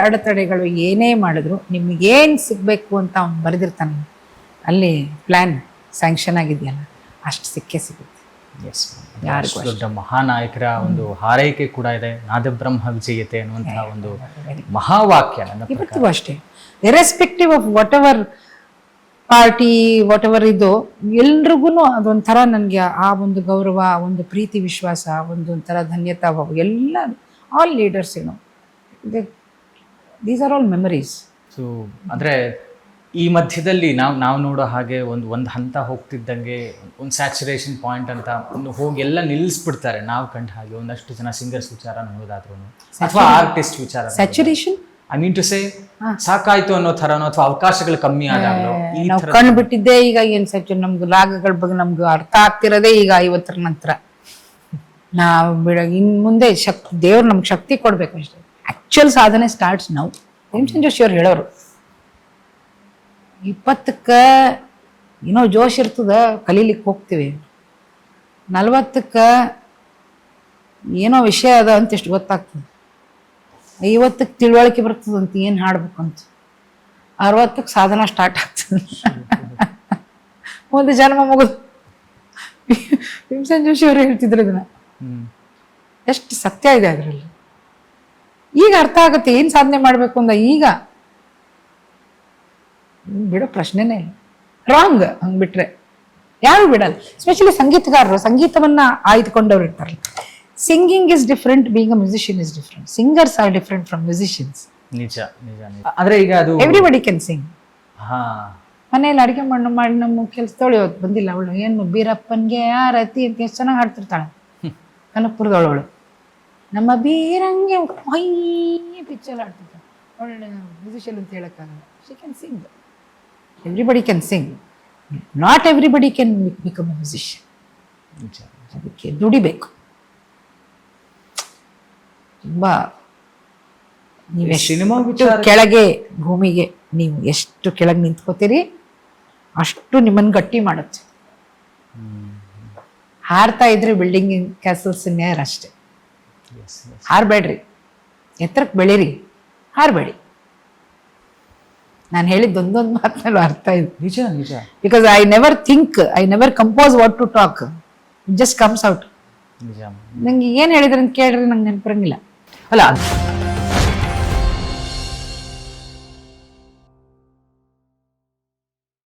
ಅಡೆತಡೆಗಳು ಏನೇ ಮಾಡಿದ್ರು ನಿಮ್ಗೇನು ಸಿಗಬೇಕು ಅಂತ ಅವ್ನು ಬರೆದಿರ್ತಾನೆ, ಅಲ್ಲಿ ಪ್ಲ್ಯಾನ್ ಸ್ಯಾಂಕ್ಷನ್ ಆಗಿದೆಯಲ್ಲ ಅಷ್ಟು ಸಿಕ್ಕೇ ಸಿಗುತ್ತೆ. ಎಸ್, ಅಷ್ಟು ದೊಡ್ಡ ಮಹಾನಾಯಕರ ಒಂದು ಹಾರೈಕೆ ಕೂಡ ಇದೆ. ನಾದಬ್ರಹ್ಮ ವಿಜಯತೆ ಅನ್ನುವಂತಹ ಒಂದು ಮಹಾವಾಕ್ಯ ನನ್ನ ಪ್ರಕಾರ. ಇವತ್ತಿಗೂ ಅಷ್ಟೇ, irrespective of what ever party, what ever ಇದು, ಎಲ್ರಿಗೂ ಅದೊಂಥರ ನನಗೆ ಆ ಒಂದು ಗೌರವ, ಒಂದು ಪ್ರೀತಿ ವಿಶ್ವಾಸ, ಒಂದೊಂಥರ ಧನ್ಯತಾ ಭಾವ ಎಲ್ಲ, all leaders these are all memories. So ಅಂದರೆ ಈ ಮಧ್ಯದಲ್ಲಿ ನಾವು ನೋಡೋ ಹಾಗೆ ಒಂದು ಹಂತ ಹೋಗ್ತಿದ್ದಂಗೆ ಒಂದು ಸ್ಯಾಚುರೇಷನ್ ಪಾಯಿಂಟ್ ಅಂತ ಒಂದು ಹೋಗಿ ಎಲ್ಲ ನಿಲ್ಲಿಸ್ಬಿಡ್ತಾರೆ ನಾವು ಕಂಡ ಹಾಗೆ. ಒಂದಷ್ಟು ಜನ ಸಿಂಗರ್ಸ್ ವಿಚಾರ ನೋಡೋದಾದ್ರೂ ಅಥವಾ ಆರ್ಟಿಸ್ಟ್ ವಿಚಾರ, saturation I mean to say ಸಾಕಾಯ್ತು ಅನ್ನೋ ಥರನೋ ಅಥವಾ ಅವಕಾಶಗಳು ಕಮ್ಮಿ ಆದಾಗಲೋ ನಾವು ಕಂಡು ಬಿಟ್ಟಿದ್ದೆ. ಈಗ ಏನ್ ಸಚಿನ್ ನಮ್ಗೆ ರಾಗಗಳ ಬಗ್ಗೆ ನಮ್ಗೆ ಅರ್ಥ ಆಗ್ತಿರೋದೇ ಈಗ 50ರ ನಂತರ. ನಾವು ಇನ್ ಮುಂದೆ ದೇವ್ರು ನಮ್ಗೆ ಶಕ್ತಿ ಕೊಡ್ಬೇಕು ಅಷ್ಟೇ. ಆಕ್ಚುಯಲ್ ಸಾಧನೆ ಸ್ಟಾರ್ಟ್ಸ್ ನಾವು. ಭೀಮಸೇನ್ ಜೋಶಿ ಅವ್ರು ಹೇಳೋರು 20ಕ್ಕೆ ಏನೋ ಜೋಶ್ ಇರ್ತದ, ಕಲೀಲಿಕ್ಕೆ ಹೋಗ್ತೀವಿ. 40ಕ್ಕೆ ಏನೋ ವಿಷಯ ಅದ ಅಂತ ಎಷ್ಟು ಗೊತ್ತಾಗ್ತದೆ. 50ಕ್ಕೆ ತಿಳುವಳಿಕೆ ಬರ್ತದಂತ ಏನು ಹಾಡ್ಬೇಕು ಅಂತ. 60ಕ್ಕೆ ಸಾಧನ ಸ್ಟಾರ್ಟ್ ಆಗ್ತದೆ. ಒಂದು ಜನ್ಮ ಮುಗಿದು. ಭೀಮಸೇನ್ ಜೋಶಿ ಅವರು ಹೇಳ್ತಿದ್ರು ಇದನ್ನ. ಎಷ್ಟು ಸತ್ಯ ಇದೆ ಅದರಲ್ಲಿ. ಈಗ ಅರ್ಥ ಆಗುತ್ತೆ ಏನು ಸಾಧನೆ ಮಾಡಬೇಕು ಅಂತ. ಈಗ ಬಿಡೋ ಪ್ರಶ್ನೆನೇ ಇಲ್ಲ. ರಾಂಗ್ ಹಂಗೆ ಬಿಟ್ರೆ ಯಾರು ಬಿಡಲ್ಲ. ಎಸ್ಪೆಷಲಿ ಸಂಗೀತಗಾರರು, ಸಂಗೀತವನ್ನ ಆಯ್ದುಕೊಂಡವ್ರು ಇರ್ತಾರಲ್ಲ. Singing is different, being a musician is different. Singers are different from musicians. ನಿಜ ನಿಜ ನಿಜ. ಅಂದ್ರೆ ಈಗ ಅದು ಎವ್ರಿಬಡಿ ಕ್ಯಾನ್ ಸಿಂಗ್. ಹಾ, ಮನೇಲಿ ಅಡಿಗೆ ಮಾಡಿ ನಮ್ಮ ಕೆಲಸದವಳು ಇವತ್ತು ಬಂದಿಲ್ಲ. ಅವಳು ಏನು ಬೀರಪ್ಪನ್ಗೆ ಆರತಿ ಅಂತ ಎಷ್ಟು ಚೆನ್ನಾಗಿ ಹಾಡ್ತಿರ್ತಾಳೆ. ಕನಕಪುರದವಳು ನಮ್ಮ ಬೀರಂಗೆ ಪಿಚ್ಚಲ್ಲಿ ಆಡ್ತಿರ್ತಾಳೆ. ಒಳ್ಳೆ ಮ್ಯೂಸಿಷಿಯನ್ ಅಂತ ಹೇಳಕ್ಕಾಗಲ್ಲ. She can sing. Everybody can sing, not everybody can become a musician. ಅದಕ್ಕೆ ದುಡಿಬೇಕು ತುಂಬಾ. ನೀವು ಸಿನಿಮಾ ಕೆಳಗೆ ಭೂಮಿಗೆ ನೀವು ಎಷ್ಟು ಕೆಳಗೆ ನಿಂತ್ಕೋತೀರಿ ಅಷ್ಟು ನಿಮ್ಮನ್ನು ಗಟ್ಟಿ ಮಾಡುತ್ತೆ. ಹಾರ್ತಾ ಇದ್ರೆ ಬಿಲ್ಡಿಂಗ್ ಕ್ಯಾಸಲ್ಸ್ ನೇರ್ ಅಷ್ಟೇ. ಹಾರಬೇಡ್ರಿ, ಎತ್ತರಕ್ಕೆ ಬೆಳೀರಿ, ಹಾರಬೇಡಿ. ನಾನು ಹೇಳಿದ್ದು ಒಂದೊಂದು ಮಾತಲ್ಲೂ ಅರ್ಥ ಇದೆ. ನಿಜ ನಿಜ. Because I never think, I never compose what to talk, it just comes out. ನಿಜ. ನಂಗೆ ಏನು ಹೇಳಿದ್ರೆ ಅಂತ ಕೇಳ್ರಿ ನಂಗೆ ನೆನಪಿರಂಗಿಲ್ಲ. ಅಲ್ಲ